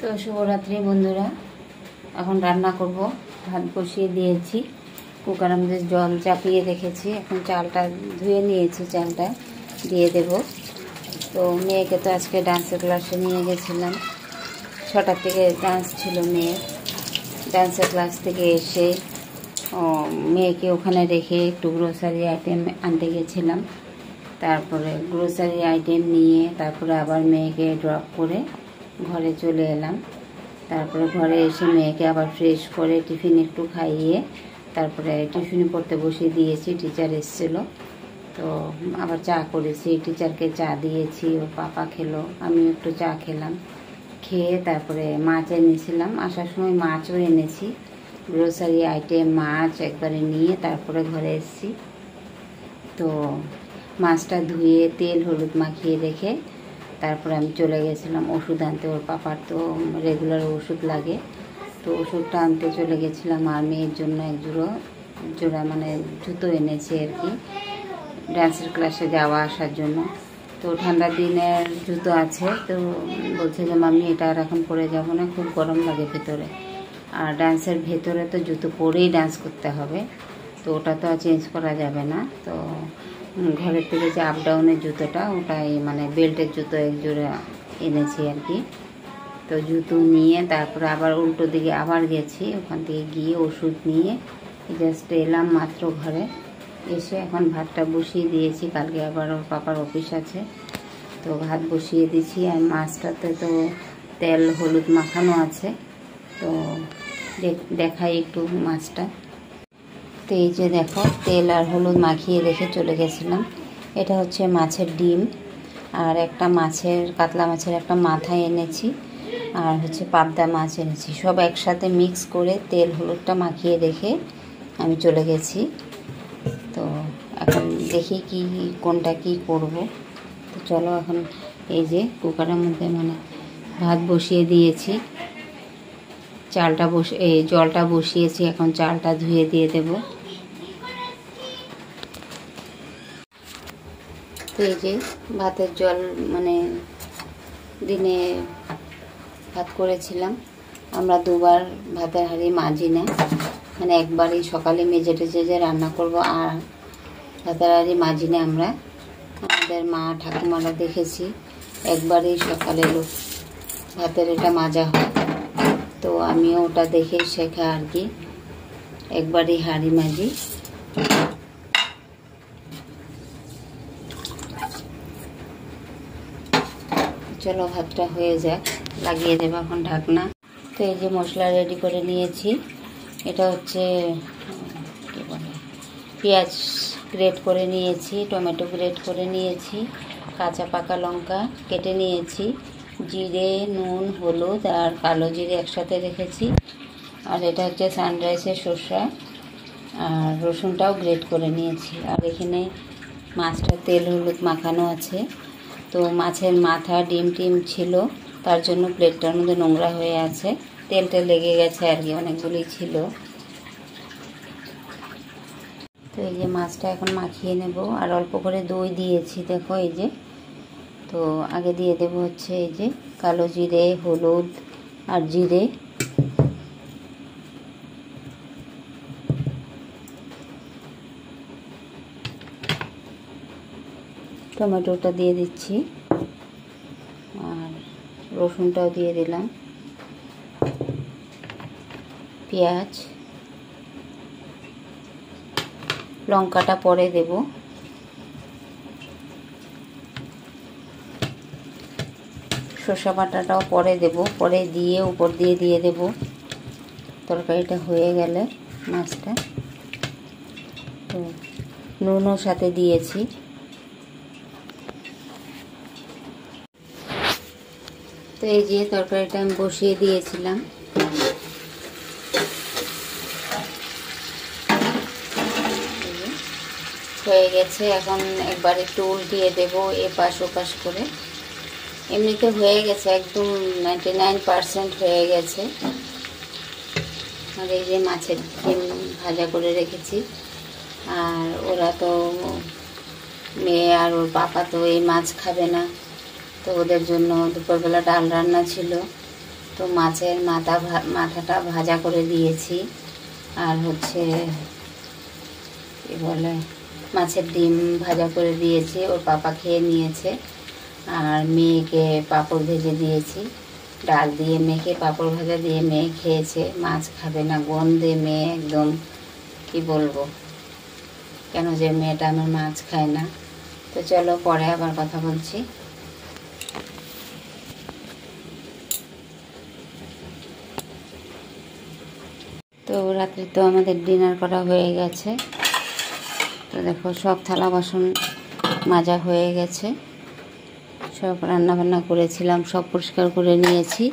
তো শুভরাত্রি বন্ধুরা, এখন রান্না করব। ভাত বসিয়ে দিয়েছি, কুকারের মধ্যে জল চাপিয়ে রেখেছি। এখন চালটা ধুয়ে নিয়েছি, চালটা দিয়ে দেব। তো মেয়েকে তো আজকে ডান্সের ক্লাসে নিয়ে গেছিলাম, 6টার থেকে ডান্স ছিল মেয়ের। ডান্সের ক্লাস থেকে এসে মেয়েকে ওখানে রেখে একটু গ্রোসারি আইটেম আনতে গেছিলাম। তারপরে গ্রোসারি আইটেম নিয়ে তারপরে আবার মেয়েকে ড্রপ করে ঘরে চলে এলাম। তারপরে ঘরে এসে মেয়েকে আবার ফ্রেশ করে টিফিন একটু খাইয়ে তারপরে টিউশনি পড়তে বসিয়ে দিয়েছি। টিচার এসেছিল, তো আবার চা করেছি, টিচারকে চা দিয়েছি, ওর পাপা খেলো, আমিও একটু চা খেলাম। খেয়ে তারপরে মাছ এনেছিলাম, আসার সময় মাছও এনেছি। গ্রোসারি আইটেম মাছ একবারে নিয়ে তারপরে ঘরে এসেছি। তো মাছটা ধুয়ে তেল হলুদ মাখিয়ে রেখে তারপরে আমি চলে গেছিলাম ওষুধ আনতে। ওর পাপার তো রেগুলার ওষুধ লাগে, তো ওষুধটা আনতে চলে গেছিলাম। আর মেয়ের জন্য এক জোড়া মানে জুতো এনেছি আর কি, ডান্সের ক্লাসে যাওয়া আসার জন্য। তো ঠান্ডার দিনের জুতো আছে, তো বলছে যে মাম্মি এটা আর এখন পরে যাব না, খুব গরম লাগে ভেতরে। আর ডান্সের ভেতরে তো জুতো পরেই ডান্স করতে হবে, তো ওটা তো আর চেঞ্জ করা যাবে না। তো ঘরের থেকে যে আপ ডাউনের জুতোটা, ওটাই মানে বেল্টের জুতো এক জোড়া এনেছি আর কি। তো জুতো নিয়ে তারপরে আবার উল্টো দিকে আবার গেছি, ওখান থেকে গিয়ে ওষুধ নিয়ে জাস্ট এলাম মাত্র ঘরে। এসে এখন ভাতটা বসিয়ে দিয়েছি, কালকে আবার ওর পাপার অফিস আছে, তো ভাত বসিয়ে দিয়েছি। আর মাছটাতে তো তেল হলুদ মাখানো আছে, তো দেখাই একটু মাছটা। তো এই যে দেখো, তেল আর হলুদ মাখিয়ে রেখে চলে গেছিলাম। এটা হচ্ছে মাছের ডিম, আর একটা মাছের কাতলা মাছের একটা মাথা এনেছি, আর হচ্ছে পাবদা মাছ এনেছি। সব একসাথে মিক্স করে তেল হলুদটা মাখিয়ে রেখে আমি চলে গেছি। তো এখন দেখি কোনটা কি করব। তো চলো এখন এই যে কুকারের মধ্যে মানে ভাত বসিয়ে দিয়েছি, জলটা বসিয়েছি, এখন চালটা ধুয়ে দিয়ে দেব। তো এই যে ভাতের জল মানে দিনে ভাত করেছিলাম। আমরা দুবার ভাতের হাঁড়ি মাজি না, মানে একবারই সকালে মেজে টেজে যে রান্না করব, আর ভাতের হাঁড়ি মাজি না আমরা। আমাদের মা ঠাকুমারা দেখেছি একবারই সকালে ভাতের এটা মাজা হয়, তো আমিও ওটা দেখে শেখা আর কি, একবারই হাঁড়ি মাজি। চলো ভাতটা হয়ে যাক, লাগিয়ে দেবো এখন ঢাকনা। তো এই যে মশলা রেডি করে নিয়েছি। এটা হচ্ছে কী বলে, পেঁয়াজ গ্রেট করে নিয়েছি, টমেটো গ্রেট করে নিয়েছি, কাঁচা পাকা লঙ্কা কেটে নিয়েছি, জিরে নুন হলুদ আর কালো জিরে একসাথে রেখেছি। আর এটা হচ্ছে সানরাইসের শসা, আর রসুনটাও গ্রেট করে নিয়েছি। আর এখানে মাছটা তেল হলুদ মাখানো আছে। তো মাছের মাথা ডিম টিম ছিল, তার জন্য প্লেটটার মধ্যে নোংরা হয়ে আছে, তেলটা লেগে গেছে আর কি, অনেকগুলি ছিল। তো এই যে মাছটা এখন মাখিয়ে নেব। আর অল্প করে দই দিয়েছি, দেখো এই যে। তো আগে দিয়ে দেব হচ্ছে এই যে কালো জিরে হলুদ আর জিরে, টমেটোটা দিয়ে দিচ্ছি, আর রসুনটাও দিয়ে দিলাম, পেঁয়াজ, লঙ্কাটা পরে দেব, শসা বাটাটাও পরে দেব, পরে দিয়ে উপর দিয়ে দেব। তরকারিটা হয়ে গেলে মাছটা, তো নুনও সাথে দিয়েছি। তো এই যে তরকারিটা আমি বসিয়ে দিয়েছিলাম। হয়ে গেছে, এখন একবার একটু উল্টিয়ে দেব এপাশ ওপাশ করে। এমনিতে হয়ে গেছে, একদম 99% হয়ে গেছে। আর এই যে মাছের ডিম ভাজা করে রেখেছি। আর ওরা তো মেয়ে আর ওর পাপা তো এই মাছ খাবে না, তো ওদের জন্য দুপুরবেলা ডাল রান্না ছিল, তো তো মাছের মাথাটা ভাজা করে দিয়েছি, আর হচ্ছে কি বলে মাছের ডিম ভাজা করে দিয়েছি, ওর পাপা খেয়ে নিয়েছে। আর মেয়েকে পাঁপড় ভেজে দিয়েছি, ডাল দিয়ে মেয়েকে পাঁপড় ভাজা দিয়ে মেয়ে খেয়েছে। মাছ খাবে না, গন্ধে মেয়ে একদম কি বলবো কেন যে মেয়েটা আমার মাছ খায় না। তো চলো পরে আবার কথা বলছি। তো রাত্রে তো আমাদের ডিনার করা হয়ে গেছে। তো দেখো সব থালা বাসন মাজা হয়ে গেছে, সব রান্নাবান্না করেছিলাম, সব পরিষ্কার করে নিয়েছি।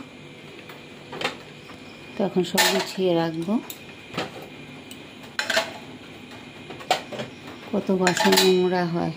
তো এখন সব গুছিয়ে রাখবো। কত বাসন নোংরা হয়।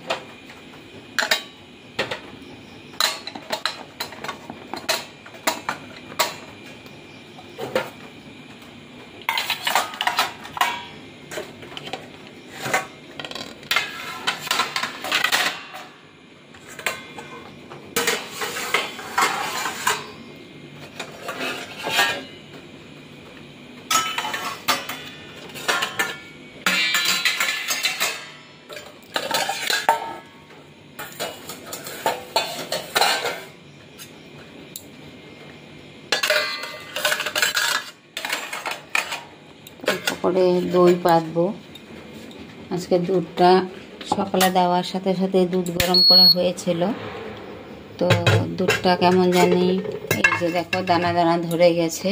করে দই পাতবো। আজকে দুধটা সকালে দেওয়ার সাথে সাথে দুধ গরম করা হয়েছিল। তো দুধটা কেমন জানি এই যে দেখো দানা দানা ধরে গেছে।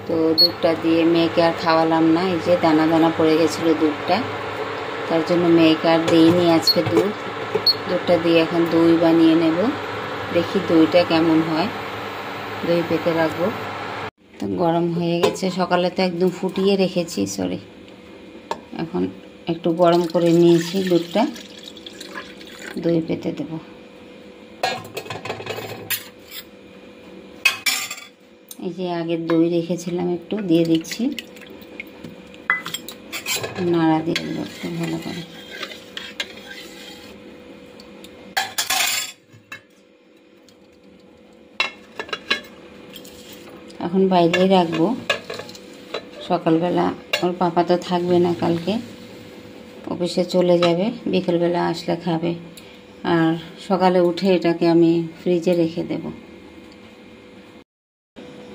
তো দুধটা দিয়ে মেয়েকে আর খাওয়ালাম না, এই যে দানা দানা পড়ে গেছিলো দুধটা, তার জন্য মেয়েকে আর দিইনি আজকে দুধটা দিয়ে এখন দই বানিয়ে নেব। দেখি দইটা কেমন হয়, দই পেতে রাখবো। তো গরম হয়ে গেছে, সকালে তো একদম ফুটিয়ে রেখেছি, সরি এখন একটু গরম করে নিয়েছি দুধটা, দই পেতে দেব। এই যে আগের দই রেখেছিলাম একটু দিয়ে দিচ্ছি, নাড়া দিয়ে দেবো একটু ভালো করে। এখন বাইরেই রাখবো, সকালবেলা ওর পাপা তো থাকবে না, কালকে অফিসে চলে যাবে, বিকেলবেলা আসলে খাবে। আর সকালে উঠে এটাকে আমি ফ্রিজে রেখে দেব।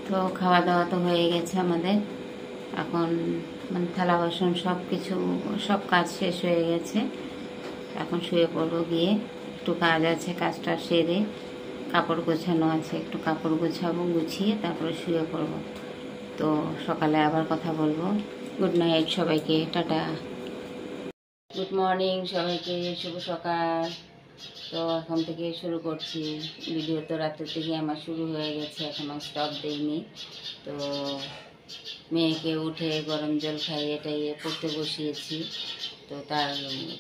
তো খাওয়া দাওয়া তো হয়ে গেছে আমাদের, এখন মানে থালা বাসন সব কিছু সব কাজ শেষ হয়ে গেছে। এখন শুয়ে পড়বো, গিয়ে একটু কাজ আছে, কাজটা সেরে কাপড় গোছানো আছে, একটু কাপড় গোছাবো, গুছিয়ে তারপরে শুয়ে পড়বো। তো সকালে আবার কথা বলবো। গুড নাইট সবাইকে, টাটা। গুড মর্নিং সবাইকে, শুভ সকাল। তো এখন থেকে শুরু করছি ভিডিও। তো রাতের থেকে আমার শুরু হয়ে গেছে, এখনও স্টপ দেইনি। তো মেয়েকে উঠে গরম জল খাইয়ে টাইয়ে পড়তে বসিয়েছি। তো তার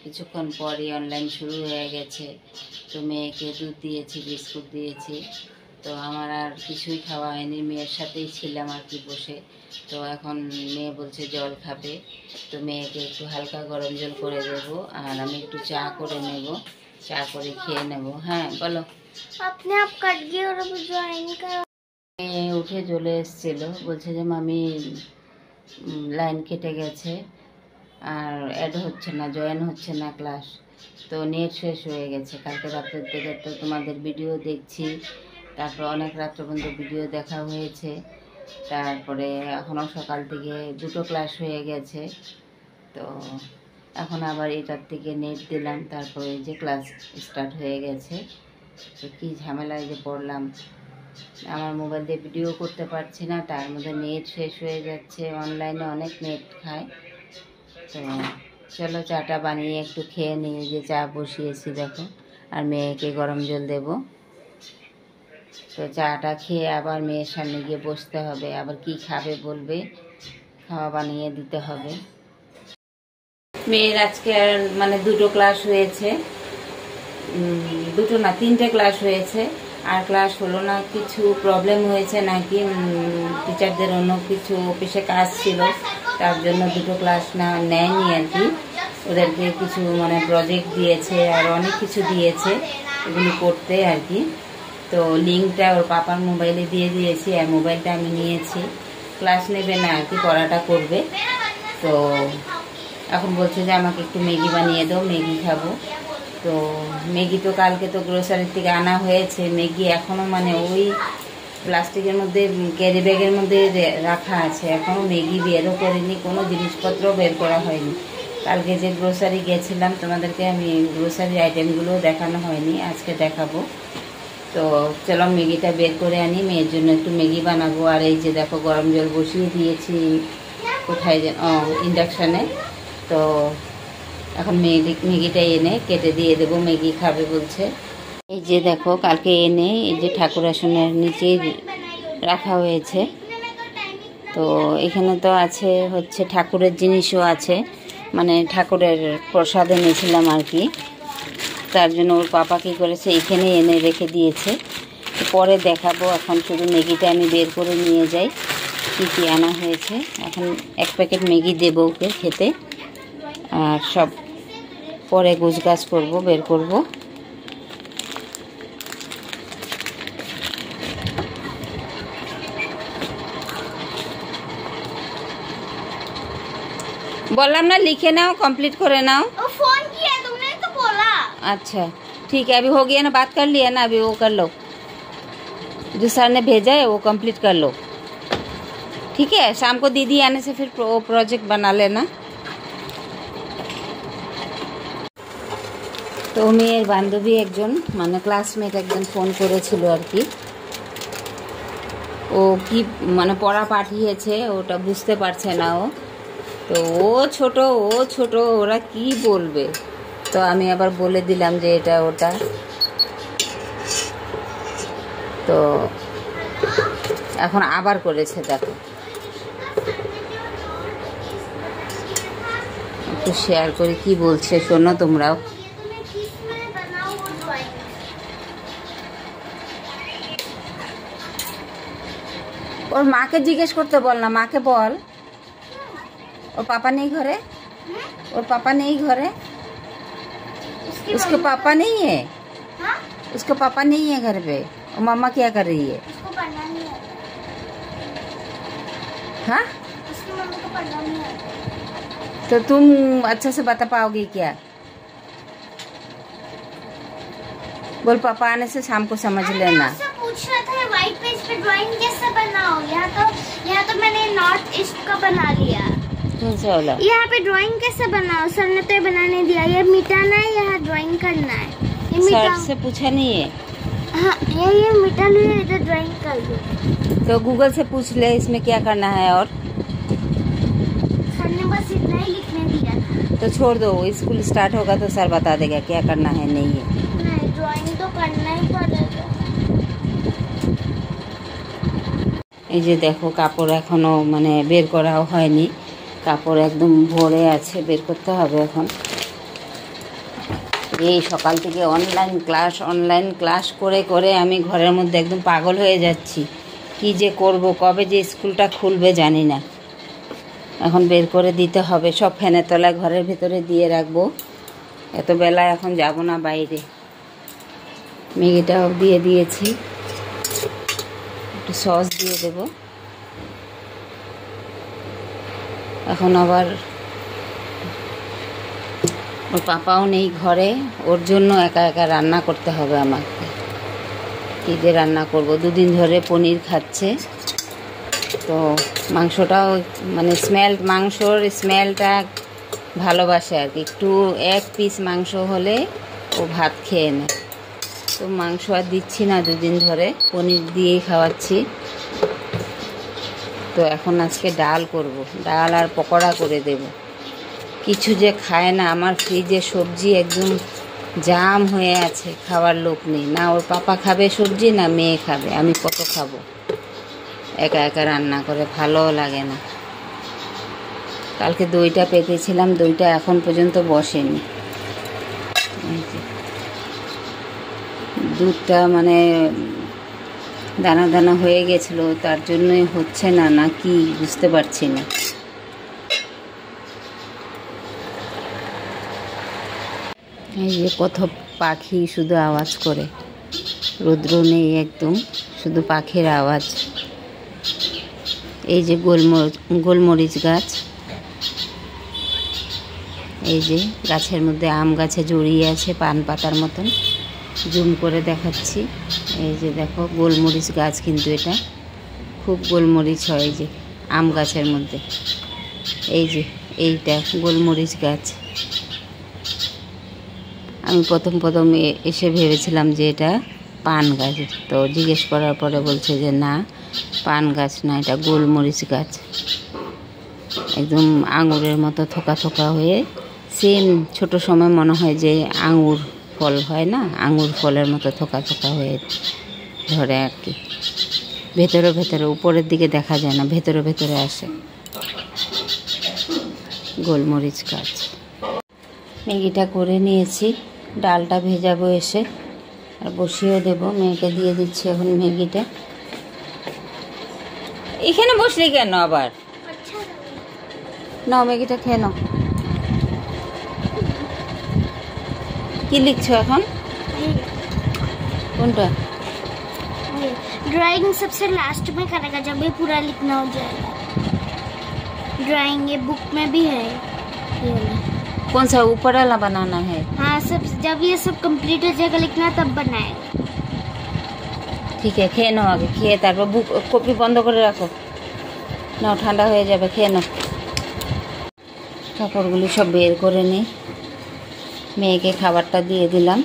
কিছুক্ষণ পরই অনলাইন শুরু হয়ে গেছে। তো মেয়েকে দুধ দিয়েছি, বিস্কুট দিয়েছি। তো আমার আর কিছুই খাওয়া হয়নি, মেয়ের সাথেই ছিলাম আর কি বসে। তো এখন মেয়ে বলছে জল খাবে, তো মেয়েকে একটু হালকা গরম জল করে দেবো, আর আমি একটু চা করে নেব, চা করে খেয়ে নেব। হ্যাঁ বলো। আপনি আপ কাট গিয়ে और अब ज्वाइन कर মেয়ে উঠে চলে এসেছিল, বলছে যে মামি লাইন কেটে গেছে আর অ্যাড হচ্ছে না, জয়েন হচ্ছে না ক্লাস। তো নেট শেষ হয়ে গেছে কালকে রাতের থেকে। তো তোমাদের ভিডিও দেখছি, তারপর অনেক রাত্র পর্যন্ত ভিডিও দেখা হয়েছে। তারপরে এখনও সকাল থেকে দুটো ক্লাস হয়ে গেছে। তো এখন আবার এটার থেকে নেট দিলাম, তারপরে যে ক্লাস স্টার্ট হয়ে গেছে। তো কী ঝামেলায় যে পড়লাম, আমার মোবাইল দিয়ে ভিডিও করতে পারছি না, তার মধ্যে নেট শেষ হয়ে যাচ্ছে, অনলাইনে অনেক নেট খায়। তো চলো চাটা বানিয়ে একটু খেয়ে নিয়ে, যে চা বসিয়েছি দেখো, আর মেয়েকে গরম জল দেব। তো চাটা খেয়ে আবার মেয়ের সামনে গিয়ে বসতে হবে, আবার কি খাবে বলবে, খাওয়া বানিয়ে দিতে হবে। মেয়ের আজকে মানে দুটো ক্লাস হয়েছে, দুটো না তিনটে ক্লাস হয়েছে, আর ক্লাস হলো না, কিছু প্রবলেম হয়েছে নাকি, টিচারদের অন্য কিছু অফিসে কাজ ছিল, তার জন্য দুটো ক্লাস না নেয়নি আর কি। ওদেরকে কিছু মানে প্রজেক্ট দিয়েছে আর অনেক কিছু দিয়েছে, এগুলি করতে আর কি। তো লিঙ্কটা ওর পাপার মোবাইলে দিয়ে দিয়েছি, আর মোবাইলটা আমি নিয়েছি। ক্লাস নেবে না আর কি, পড়াটা করবে। তো এখন বলছে যে আমাকে একটু ম্যাগি বানিয়ে দাও, ম্যাগি খাবো। তো ম্যাগি তো কালকে তো গ্রোসারির থেকে আনা হয়েছে, ম্যাগি এখনও মানে ওই প্লাস্টিকের মধ্যে ক্যারি ব্যাগের মধ্যে রাখা আছে, এখনও ম্যাগি বেরও করিনি, কোনো জিনিসপত্র বের করা হয়নি। কালকে যে গ্রোসারি গেছিলাম তোমাদেরকে আমি গ্রোসারি আইটেমগুলো দেখানো হয়নি, আজকে দেখাবো। তো চলো ম্যাগিটা বের করে আনি, মেয়ের জন্য একটু ম্যাগি বানাবো। আর এই যে দেখো গরম জল বসিয়ে দিয়েছি, কোথায় যেন ইন্ডাকশানে। তো এখন ম্যাগিটা এনে কেটে দিয়ে দেবো, ম্যাগি খাবে বলছে। এই যে দেখো কালকে এনে এই যে ঠাকুর আসনের নিচেই রাখা হয়েছে। তো এখানে তো আছে হচ্ছে ঠাকুরের জিনিসও আছে, মানে ঠাকুরের প্রসাদ এনেছিলাম আর কি, তার জন্য ওর পাপা কী করেছে এখানে এনে রেখে দিয়েছে। পরে দেখাবো, এখন শুধু ম্যাগিটা আমি বের করে নিয়ে যাই কী কী আনা হয়েছে। এখন এক প্যাকেট ম্যাগি দেবো ওকে খেতে, আর সব পরে গোছগাছ করবো, বের করবো। बोललाम ना लिखे नाओ, कंप्लीट करे नाओ। फोन किया तुमने तो बोला। अच्छा ठीक है, अभी हो गया ना, बात कर लिया ना, अभी वो कर लो जो सर ने भेजा है वो कंप्लीट कर लो, ठीक है। शाम को दीदी आने से फिर प्रोजेक्ट बना लेना। तो मेरे बान्धवी एकजन माने क्लासमेट एकजन फोन करेছিল আর কি, ও কি মানে পড়া পাঠিয়েছে ওটা বুঝতে পারছে না ও। তো ও ছোট ওরা কি বলবে, তো আমি আবার বলে দিলাম যে এটা ওটা। তো এখন আবার করেছে, দেখো একটু শেয়ার করে কি বলছে শোনো তোমরাও। ওর মাকে জিজ্ঞেস করতে বল না, মাকে বল। और पापा नहीं घर है, और पापा नहीं घर है, उसके पापा नहीं है। हाँ? उसके पापा नहीं है घर पे, और मम्मा क्या कर रही है? उसको पढ़ना नहीं है। हाँ? उसकी मम्मी को पढ़ना नहीं है। तो तुम अच्छा से बता पाओगी क्या? बोल पापा आने से शाम को समझ लेना। पूछ रहा था व्हाइट पेज पे ड्राइंग कैसे बनाओ, यहाँ तो मैंने नॉर्थ ईस्ट का बना लिया। यहाँ पे ड्राइंग कैसे बनाओ, सर ने तो बनाने दिया, ये मिटाना है, यहाँ ड्राइंग करना है। सर से पूछा नहीं है? हाँ ये मिटा लिया, इधर ड्राइंग कर दो। तो गूगल से पूछ ले इसमें क्या करना है। और सर ने बस इतना ही लिखने दिया था। तो छोड़ दो, स्कूल स्टार्ट होगा तो सर बता देगा क्या करना है नहीं है। नहीं ड्राइंग तो करना ही पड़ेगा। এই যে দেখো কাপড় এখনো মানে বের করাও হয়নি, কাপড় একদম ভরে আছে, বের করতে হবে এখন। এই সকাল থেকে অনলাইন ক্লাস করে করে আমি ঘরের মধ্যে একদম পাগল হয়ে যাচ্ছি, কি যে করব, কবে যে স্কুলটা খুলবে জানি না। এখন বের করে দিতে হবে, সব ফ্যানের তলায় ঘরের ভিতরে দিয়ে রাখবো, এত বেলা এখন যাব না বাইরে। ম্যাগিটাও দিয়ে দিয়েছি, একটু সস দিয়ে দেবো। এখন আবার ওর পাপাও নেই ঘরে, ওর জন্য একা একা রান্না করতে হবে আমাকে। কী দিয়ে রান্না করব, দুদিন ধরে পনির খাচ্ছে, তো মাংসটাও মানে মাংসর স্মেলটা ভালোবাসে আর কি, একটু এক পিস মাংস হলে ও ভাত খেয়ে নেয়। তো মাংস আর দিচ্ছি না দুদিন ধরে, পনির দিয়েই খাওয়াচ্ছি। তো এখন আজকে ডাল করব, ডাল আর পকোড়া করে দেব। কিছু যে খায় না, আমার ফ্রিজে সবজি একদম জাম হয়ে আছে, খাওয়ার লোক নেই, না ওর পাপা খাবে সবজি না মেয়ে খাবে, আমি কত খাবো। একা একা রান্না করে ভালোও লাগে না। কালকে দইটা পেতেছিলাম, দইটা এখন পর্যন্ত বসেনি। দুধটা মানে দানা দানা হয়ে গেছিল, তার জন্যই হচ্ছে না, না কি বুঝতে পারছি না। এই যে কত পাখি শুধু আওয়াজ করে। রৌদ্র নেই একদম, শুধু পাখির আওয়াজ। এই যে গোলমরিচ গাছ, এই যে গাছের মধ্যে আম গাছে জড়িয়ে আছে পান পাতার মতন, জুম করে দেখাচ্ছি। এই যে দেখো গোলমরিচ গাছ, কিন্তু এটা খুব গোলমরিচ হয়। এই যে আম গাছের মধ্যে, এই যে এইটা গোলমরিচ গাছ। আমি প্রথম এসে ভেবেছিলাম যে এটা পান গাছ, তো জিজ্ঞেস করার পরে বলছে যে না, পান গাছ না, এটা গোলমরিচ গাছ। একদম আঙুরের মতো থোকা থোকা হয়ে, সেম ছোট সময় মনে হয় যে আঙুর ফল হয় না, আঙুর ফলের মতো থোকা থোকা হয়ে ধরে আর কি। ভেতরে ভেতরে, উপরের দিকে দেখা যায় না, ভেতরে ভেতরে আসে গোলমরিচ গাছ। ম্যাগিটা করে নিয়েছি, ডালটা ভেজাবো এসে, আর বসিয়েও দেবো। মেয়েকে দিয়ে দিচ্ছি এখন ম্যাগিটা। এখানে বসলি কেন আবার? নাও ম্যাগিটা খেয়ে নাও। কি লিখছো এখন? কোনটা? ड्राइंग सबसे लास्ट में करेगा जब ये पूरा लिखना हो जाएगा। ड्राइंग ये बुक में भी है। कौन सा ऊपर वाला बनाना है? हाँ, सब जब ये सब कंप्लीट हो जाएगा लिखना तब बनाएगा। ठीक है, খেয়ে নাও আগে, খেয়ে তারপর বুক কপি বন্ধ করে রাখো। নাও, ঠান্ডা হয়ে যাবে, খেয়ে নাও। কাপড়গুলি সব বের করে নিই, মেয়েকে খাবারটা দিয়ে দিলাম।